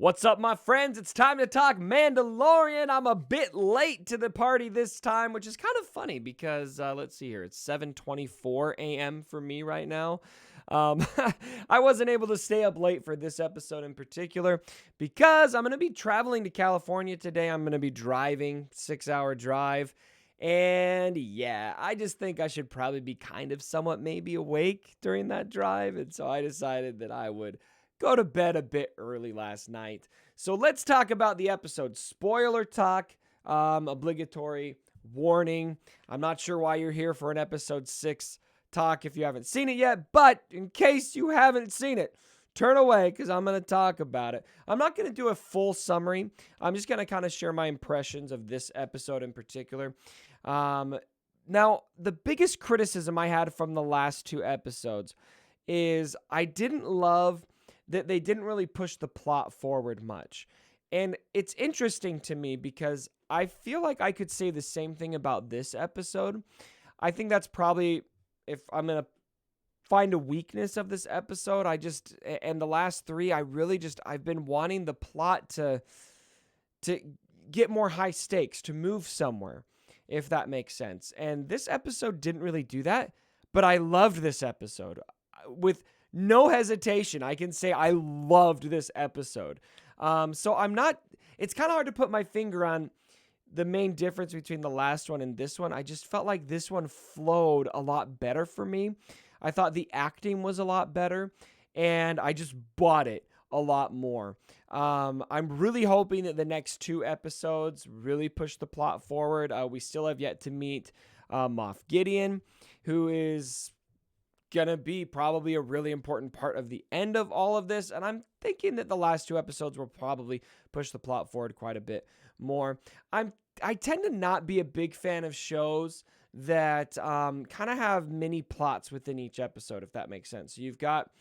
What's up, my friends? It's time to talk Mandalorian. I'm a bit late to the party this time, which is kind of funny because, let's see here, it's 7:24 a.m. for me right now. I wasn't able to stay up late for this episode in particular because I'm going to be traveling to California today. I'm going to be driving, 6-hour drive. And yeah, I just think I should probably be kind of somewhat maybe awake during that drive. And so I decided that I would go to bed a bit early last night. So let's talk about the episode. Spoiler talk, obligatory warning. I'm not sure why you're here for an episode 6 talk if you haven't seen it yet, but in case you haven't seen it, turn away because I'm going to talk about it. I'm not going to do a full summary. I'm just going to kind of share my impressions of this episode in particular. Now, the biggest criticism I had from the last 2 episodes is I didn't love that they didn't really push the plot forward much. And it's interesting to me because I feel like I could say the same thing about this episode. I think that's probably, if I'm going to find a weakness of this episode, and the last 3, I've been wanting the plot to get more high stakes, to move somewhere, if that makes sense. And this episode didn't really do that, but I loved this episode. With no hesitation, I can say I loved this episode. So it's kind of hard to put my finger on the main difference between the last one and this one. I just felt like this one flowed a lot better for me. I thought the acting was a lot better, and I just bought it a lot more. I'm really hoping that the next 2 episodes really push the plot forward. We still have yet to meet Moff Gideon, who is gonna be probably a really important part of the end of all of this, and I'm thinking that the last 2 episodes will probably push the plot forward quite a bit more. I tend to not be a big fan of shows that kind of have mini plots within each episode, if that makes sense. So you've got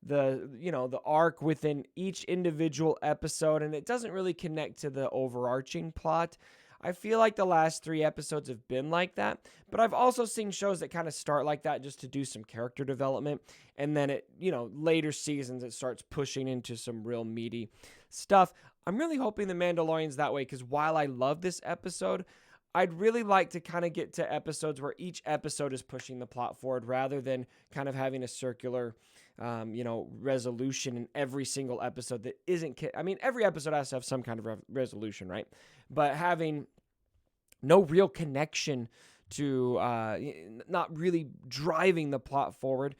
the arc within each individual episode, and it doesn't really connect to the overarching plot. I feel like the last 3 episodes have been like that, but I've also seen shows that kind of start like that just to do some character development, and then later seasons it starts pushing into some real meaty stuff. I'm really hoping the Mandalorian's that way, because while I love this episode, I'd really like to kind of get to episodes where each episode is pushing the plot forward rather than kind of having a circular resolution in every single episode that isn't. I mean, every episode has to have some kind of resolution, right? But having no real connection to not really driving the plot forward.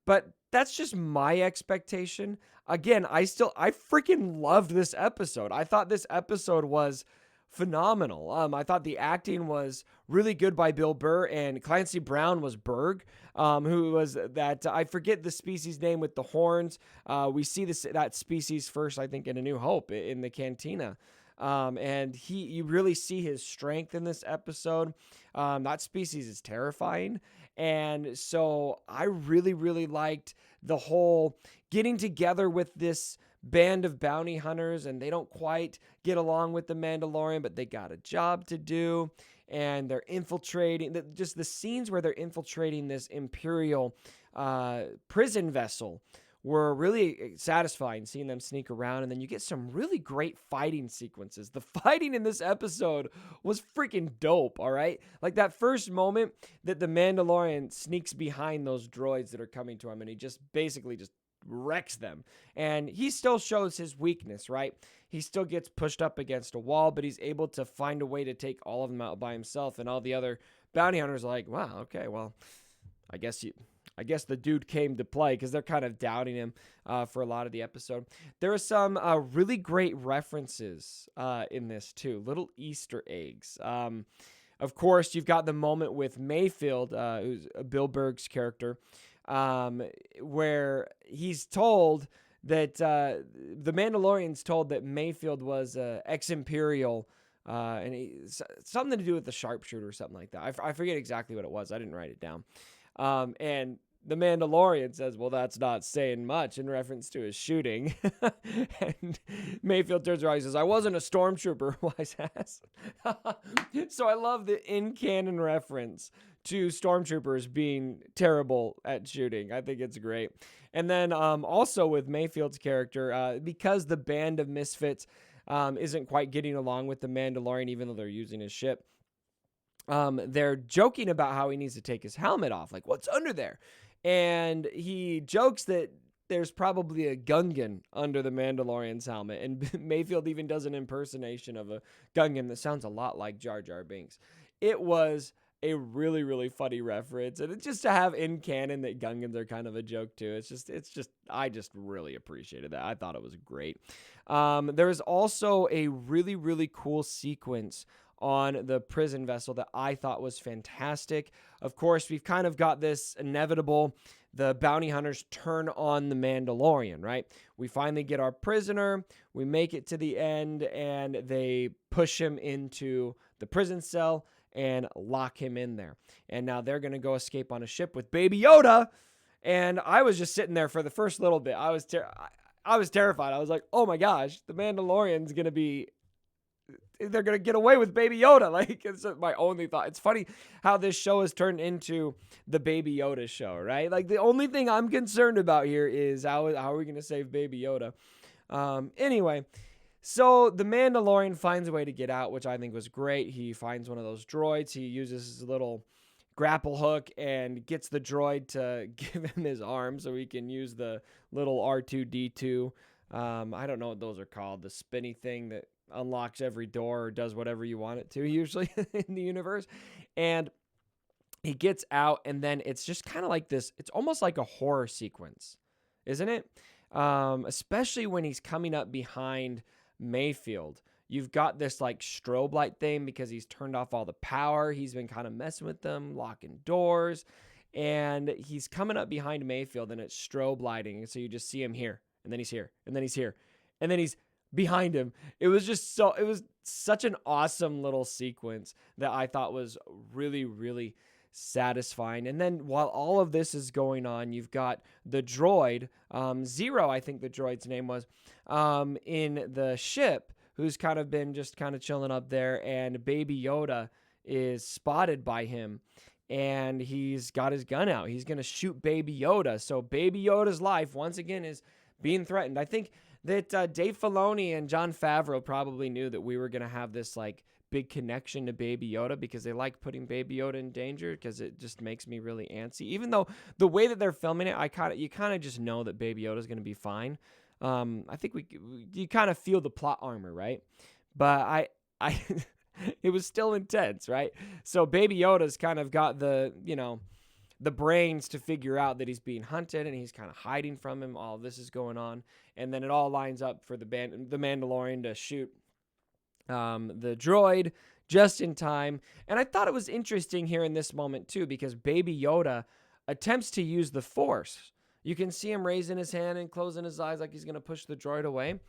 But that's just my expectation. Again, I freaking loved this episode. I thought this episode was phenomenal. I thought the acting was really good by Bill Burr, and Clancy Brown was Berg, who was that, I forget the species name with the horns. We see that species first, I think, in A New Hope in the cantina. And you really see his strength in this episode. That species is terrifying. And so I really, really liked the whole getting together with this band of bounty hunters, and they don't quite get along with the Mandalorian, but they got a job to do, and they're infiltrating, just the scenes where they're infiltrating this Imperial prison vessel were really satisfying, seeing them sneak around, and then you get some really great fighting sequences. The fighting in this episode was freaking dope, all right? Like that first moment that the Mandalorian sneaks behind those droids that are coming to him, and he just basically just wrecks them. And he still shows his weakness, right? He still gets pushed up against a wall, but he's able to find a way to take all of them out by himself, and all the other bounty hunters are like, wow, okay, well, I guess the dude came to play, because they're kind of doubting him for a lot of the episode. There are some really great references in this too, little Easter eggs. Of course, you've got the moment with Mayfield, who's Bill Burr's character, where he's told that the Mandalorian's told that Mayfield was ex-Imperial, and something to do with the sharpshooter or something like that. I forget exactly what it was. I didn't write it down. And the Mandalorian says, well, that's not saying much, in reference to his shooting. And Mayfield turns around and says, I wasn't a stormtrooper, wise ass. So I love the in-canon reference to stormtroopers being terrible at shooting. I think it's great. And then also with Mayfield's character, because the band of misfits isn't quite getting along with the Mandalorian, even though they're using his ship, they're joking about how he needs to take his helmet off. Like, what's under there? And he jokes that there's probably a Gungan under the Mandalorian's helmet. And Mayfield even does an impersonation of a Gungan that sounds a lot like Jar Jar Binks. It was a really, really funny reference. And it's just to have in canon that Gungans are kind of a joke too. I just really appreciated that. I thought it was great. There was also a really, really cool sequence on the prison vessel that I thought was fantastic. Of course, we've kind of got this inevitable, the bounty hunters turn on the Mandalorian, right? We finally get our prisoner, we make it to the end, and they push him into the prison cell and lock him in there. And now they're going to go escape on a ship with Baby Yoda. And I was just sitting there for the first little bit. I was terrified. I was like, oh my gosh, the Mandalorian's going to be... they're going to get away with Baby Yoda. Like, it's my only thought. It's funny how this show has turned into the Baby Yoda show, right? Like, the only thing I'm concerned about here is how are we going to save Baby Yoda? Anyway, so the Mandalorian finds a way to get out, which I think was great. He finds one of those droids. He uses his little grapple hook and gets the droid to give him his arm so he can use the little R2-D2. I don't know what those are called. The spinny thing that unlocks every door or does whatever you want it to usually in the universe. And he gets out, and then it's just kind of like this. It's almost like a horror sequence, isn't it? Especially when he's coming up behind Mayfield. You've got this like strobe light thing because he's turned off all the power. He's been kind of messing with them, locking doors, and he's coming up behind Mayfield, and it's strobe lighting. And so you just see him here, and then he's here, and then he's here, and then he's behind him. It was such an awesome little sequence that I thought was really, really satisfying. And then while all of this is going on, you've got the droid, Zero, I think the droid's name was, in the ship, who's kind of been just kind of chilling up there, and Baby Yoda is spotted by him, and he's got his gun out. He's going to shoot Baby Yoda. So Baby Yoda's life, once again, is being threatened. I think that Dave Filoni and Jon Favreau probably knew that we were going to have this like big connection to Baby Yoda because they like putting Baby Yoda in danger, because it just makes me really antsy. Even though the way that they're filming it, you kind of just know that Baby Yoda is going to be fine. I think you kind of feel the plot armor, right? But I it was still intense, right? So Baby Yoda's kind of got the brains to figure out that he's being hunted, and he's kind of hiding from him. All this is going on, and then it all lines up for the Mandalorian to shoot the droid just in time. And I thought it was interesting here in this moment too, because Baby Yoda attempts to use the Force. You can see him raising his hand and closing his eyes like he's going to push the droid away.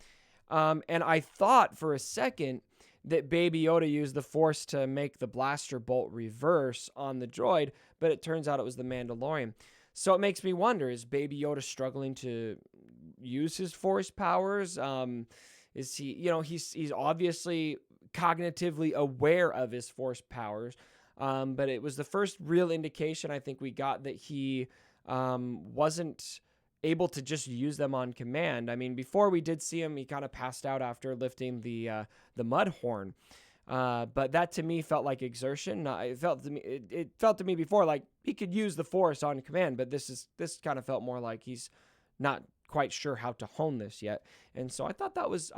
And I thought for a second that Baby Yoda used the Force to make the blaster bolt reverse on the droid, but it turns out it was the Mandalorian. So it makes me wonder, is Baby Yoda struggling to use his Force powers? Is he, he's obviously cognitively aware of his Force powers, but it was the first real indication I think we got that he wasn't able to just use them on command. I mean, before we did see him, he kind of passed out after lifting the mud horn. But that to me felt like exertion. It felt to me before like he could use the Force on command, but this kind of felt more like he's not quite sure how to hone this yet. And so I thought that was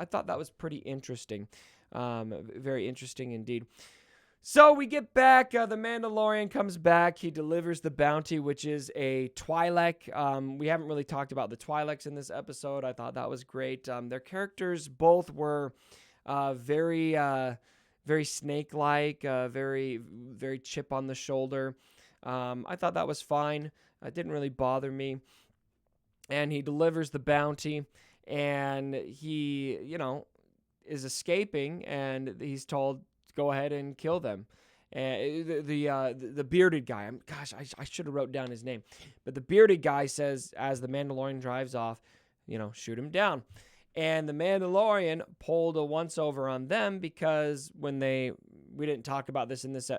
pretty interesting. Very interesting indeed. So we get back, the Mandalorian comes back, he delivers the bounty, which is a Twi'lek. We haven't really talked about the Twi'leks in this episode. I thought that was great. Their characters both were very snake-like, very, very chip on the shoulder. I thought that was fine. It didn't really bother me. And he delivers the bounty, and he, is escaping, and he's told, go ahead and kill them. The bearded guy, I should have wrote down his name, but the bearded guy says, as the Mandalorian drives off, shoot him down. And the Mandalorian pulled a once-over on them because when we didn't talk about this in this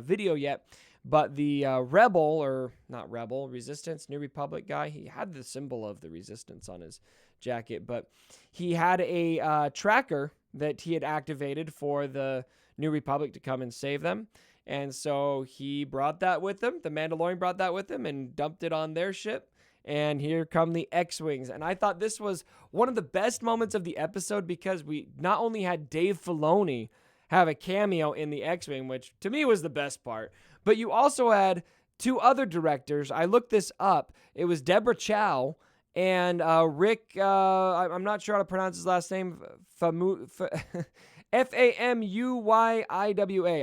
video yet, but the Resistance, New Republic guy, he had the symbol of the Resistance on his jacket, but he had a tracker that he had activated for the New Republic to come and save them. And so he brought that with him. The Mandalorian brought that with him and dumped it on their ship. And here come the X-Wings. And I thought this was one of the best moments of the episode because we not only had Dave Filoni have a cameo in the X-Wing, which to me was the best part, but you also had two other directors. I looked this up. It was Deborah Chow and Rick, I'm not sure how to pronounce his last name, Famuyiwa.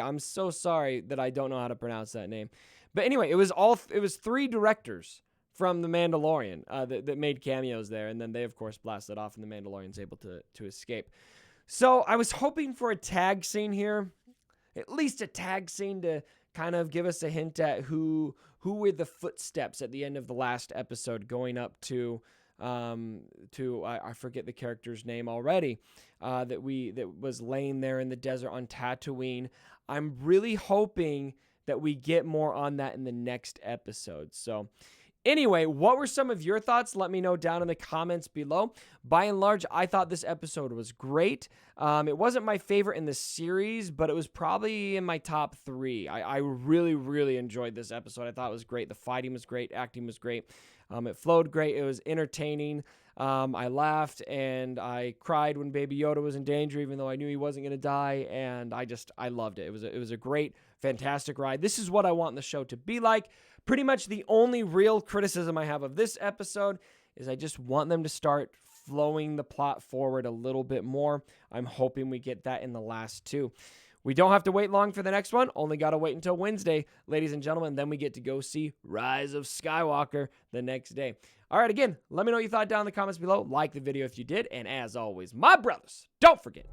I'm so sorry that I don't know how to pronounce that name. But anyway, it was three directors from The Mandalorian that made cameos there, and then they, of course, blasted off, and The Mandalorian's able to escape. So I was hoping for a tag scene here, at least a tag scene to kind of give us a hint at who were the footsteps at the end of the last episode going up to I forget the character's name already, that was laying there in the desert on Tatooine. I'm really hoping that we get more on that in the next episode. So anyway, what were some of your thoughts? Let me know down in the comments below. By and large, I thought this episode was great. It wasn't my favorite in the series, but it was probably in my top 3. I really, really enjoyed this episode. I thought it was great. The fighting was great. Acting was great. It flowed great. It was entertaining. I laughed and I cried when Baby Yoda was in danger, even though I knew he wasn't going to die. And I loved it. It was a great, fantastic ride. This is what I want the show to be like. Pretty much the only real criticism I have of this episode is I just want them to start flowing the plot forward a little bit more. I'm hoping we get that in the last 2. We don't have to wait long for the next one. Only got to wait until Wednesday, ladies and gentlemen. Then we get to go see Rise of Skywalker the next day. All right, again, let me know what you thought down in the comments below. Like the video if you did. And as always, my brothers, don't forget,